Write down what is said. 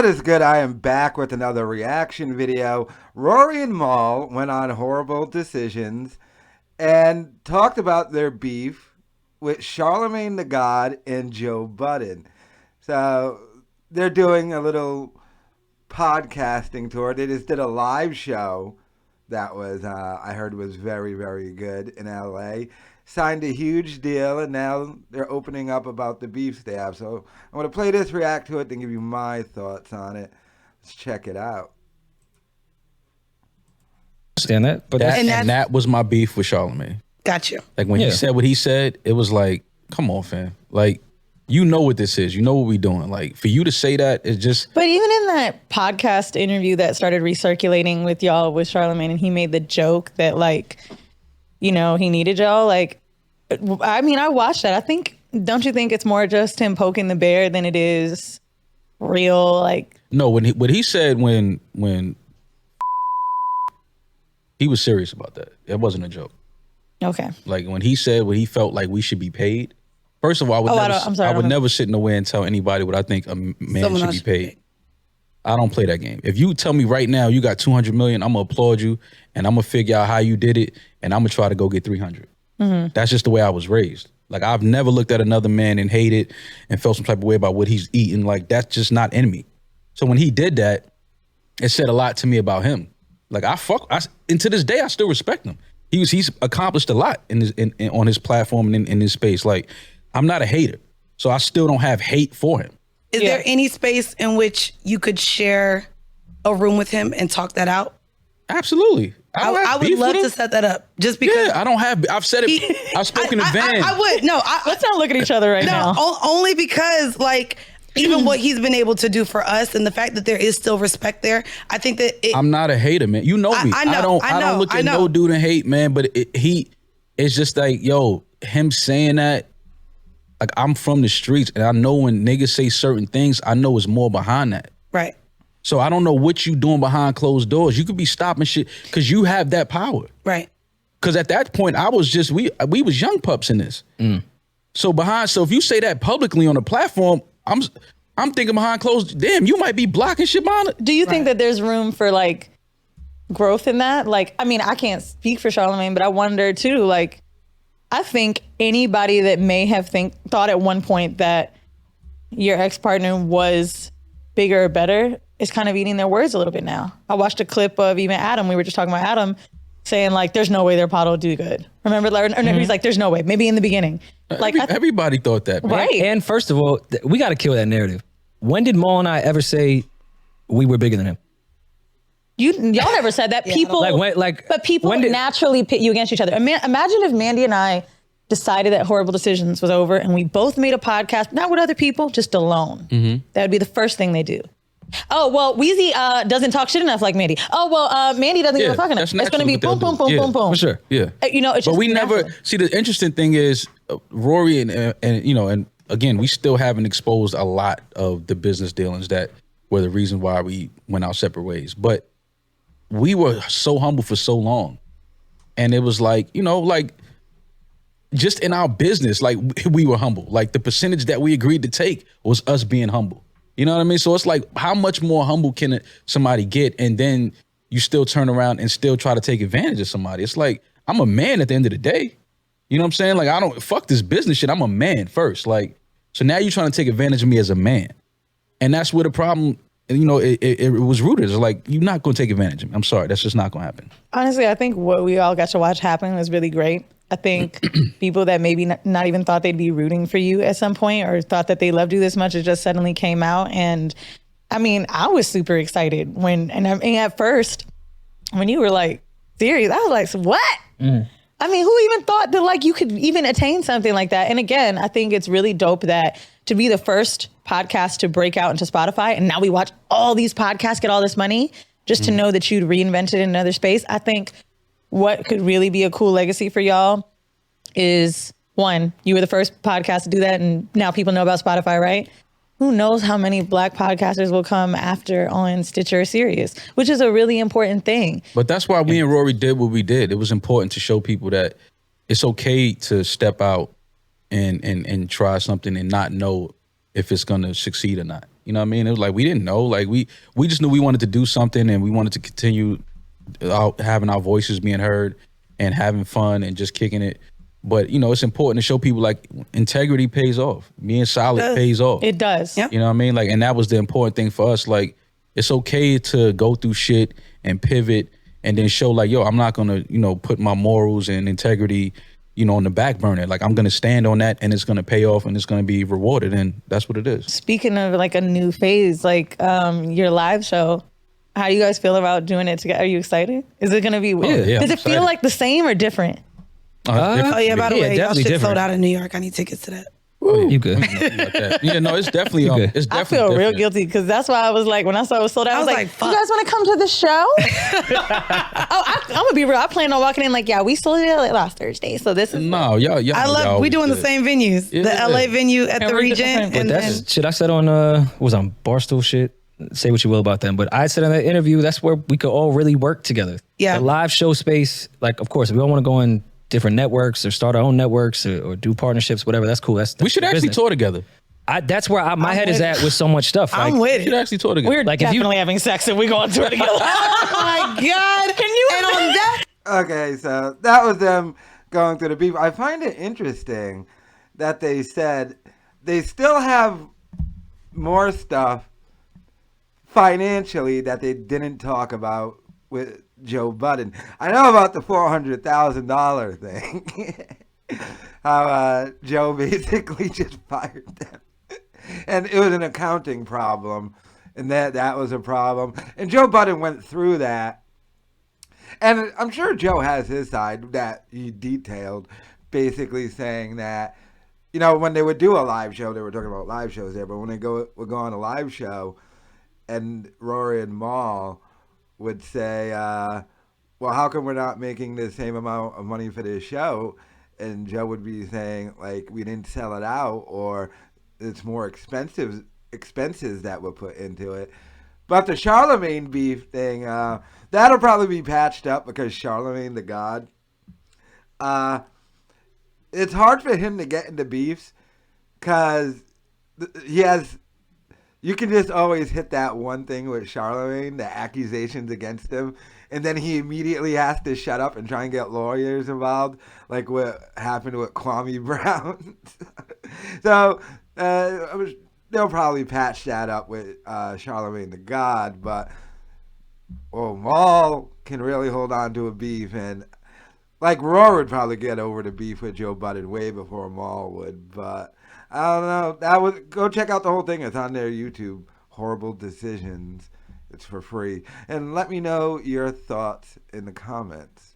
What is good? I am back with another reaction video. Rory and Mal went on Horrible Decisions and talked about their beef with Charlamagne the God and Joe Budden. So they're doing a little podcasting tour. They just did a live show that was, I heard was very, very good in LA. Signed a huge deal, and now they're opening up about the beefs they have. So I'm going to play this, react to it, then give you my thoughts on it. Let's check it out. Understand that, but that was my beef with Charlamagne. Got you. Like when he said what he said, it was like, come on, fam. Like, you know what this is. You know what we doing. Like, for you to say that is just... But even in that podcast interview that started recirculating with y'all with Charlamagne, and he made the joke that, like, you know, he needed y'all. Like, I mean, I watched that. I think, don't you think it's more just him poking the bear than it is real? Like, no, what he said when he was serious about that. It wasn't a joke. okay. Like when he said what he felt like we should be paid. First of all, I would never sit nowhere and tell anybody what I think a man should be paid. I don't play that game. If you tell me right now you got 200 million, I'm gonna applaud you and I'm gonna figure out how you did it and I'm gonna try to go get 300. That's just the way I was raised. Like, I've never looked at another man and hated and felt some type of way about what he's eating. Like, that's just not in me. So when he did that, it said a lot to me about him. Like, and to this day, I still respect him. He's accomplished a lot on his platform and in his space. Like, I'm not a hater, so I still don't have hate for him. Is there any space in which you could share a room with him and talk that out? Absolutely. I would love to set that up just because. Yeah, I've said it. I've spoken to Van. I would. No, let's not look at each other now. Only because, like, even what he's been able to do for us and the fact that there is still respect there, I think that I'm not a hater, man. You know me. I don't look at no dude and hate, man. But it's just like, yo, him saying that, like, I'm from the streets and I know when niggas say certain things, I know it's more behind that. Right. So I don't know what you doing behind closed doors. You could be stopping shit because you have that power. Right. Because at that point, I was just, we was young pups in this. So if you say that publicly on a platform, I'm thinking behind closed, damn, you might be blocking shit behind it. Do you think that there's room for, like, growth in that? Like, I mean, I can't speak for Charlamagne, but I wonder too, like, I think anybody that may have thought at one point that your ex-partner was bigger or better is kind of eating their words a little bit now. I watched a clip of even Adam. We were just talking about Adam saying, like, there's no way their pod will do good. Remember? He's like, there's no way. Maybe in the beginning. Like, everybody thought that, man. Right. And first of all, we got to kill that narrative. When did Maul and I ever say we were bigger than him? Y'all never said that. People, but people naturally pit you against each other. Imagine if Mandy and I decided that Horrible Decisions was over and we both made a podcast, not with other people, just alone. That would be the first thing they do. Oh, well, Weezy doesn't talk shit enough like Mandy. Oh, well, Mandy doesn't give a fuck enough. It's going to be boom, boom, boom, boom, boom. For sure, yeah. You know, it's just but we natural. never, see, the interesting thing is, Rory and you know, and again, we still haven't exposed a lot of the business dealings that were the reason why we went our separate ways. But we were so humble for so long. And it was like, you know, like, just in our business, like, we were humble. Like, the percentage that we agreed to take was us being humble. You know what I mean? So it's like, how much more humble can somebody get? And then you still turn around and still try to take advantage of somebody. It's like, I'm a man at the end of the day. You know what I'm saying? Like, I don't, fuck this business shit. I'm a man first. Like, so now you're trying to take advantage of me as a man. And that's where the problem, you know, it was rooted. It's like, you're not going to take advantage of me. I'm sorry. That's just not going to happen. Honestly, I think what we all got to watch happen was really great. I think people that maybe not even thought they'd be rooting for you at some point or thought that they loved you this much, it just suddenly came out. And I mean, I was super excited and at first, when you were like, serious, I was like, what? I mean, who even thought that, like, you could even attain something like that? And again, I think it's really dope that to be the first podcast to break out into Spotify, and now we watch all these podcasts get all this money, just to know that you'd reinvented in another space. I think what could really be a cool legacy for y'all is, one, you were the first podcast to do that, and now people know about Spotify, right? Who knows how many Black podcasters will come after on Stitcher or Sirius, which is a really important thing. But that's why we and Rory did what we did. It was important to show people that it's okay to step out and try something and not know if it's going to succeed or not. You know what I mean? It was like we didn't know. Like we just knew we wanted to do something and we wanted to continue having our voices being heard and having fun and just kicking it. But you know, it's important to show people like integrity pays off. Being solid pays off. It does. Yep. You know what I mean? Like, and that was the important thing for us. Like, it's okay to go through shit and pivot and then show like, yo, I'm not gonna, you know, put my morals and integrity, you know, on the back burner. Like, I'm gonna stand on that and it's gonna pay off and it's gonna be rewarded, and that's what it is. Speaking of like a new phase, like your live show, how do you guys feel about doing it together? Are you excited? Is it gonna be weird? yeah, Does I'm it feel excited. like the same or different? Oh yeah, by the Yeah, way, y'all definitely shit sold different. out in New York. I need tickets to that. You good? Like that. Yeah, no, it's definitely good. it's I definitely feel real different. guilty because that's why I was like, when I saw it was sold out, I was like, fuck. you guys want to come to the show? I'm gonna be real. I plan on walking in like, yeah, we sold it last Thursday, so this is No, y'all. I love. We doing the same venues. Yeah. The LA venue at the Every Regent, different- But and that's then shit I said on was on Barstool shit. Say what you will about them, but I said in that interview that's where we could all really work together. Yeah. The live show space, like of course, if we all want to go in different networks or start our own networks or do partnerships, whatever. That's cool. That's We should actually business. tour together. That's where my head is with at with so much stuff. I'm Like, We with should it. actually tour together. we're Like, if you- definitely having sex and we go on tour together. Oh my God! Can you And on that, Okay, so that was them going through the beef. I find it interesting that they said they still have more stuff financially that they didn't talk about with Joe Budden. I know about the $400,000 thing. How Joe basically just fired them. And it was an accounting problem. And that was a problem. And Joe Budden went through that. And I'm sure Joe has his side that he detailed, basically saying that, you know, when they would do a live show, they were talking about live shows there, but when they would go on a live show, and Rory and Mal would say, well, how come we're not making the same amount of money for this show? And Joe would be saying, like, we didn't sell it out, or it's more expenses that were put into it. But the Charlamagne beef thing, that'll probably be patched up because Charlamagne the God, it's hard for him to get into beefs because he has, you can just always hit that one thing with Charlamagne, the accusations against him, and then he immediately has to shut up and try and get lawyers involved, like what happened with Kwame Brown. So they'll probably patch that up with Charlamagne the God, but Mal can really hold on to a beef, and like Rory would probably get over the beef with Joe Budden way before Mal would, but I don't know. Go check out the whole thing. It's on their YouTube. Horrible Decisions. It's for free. And let me know your thoughts in the comments.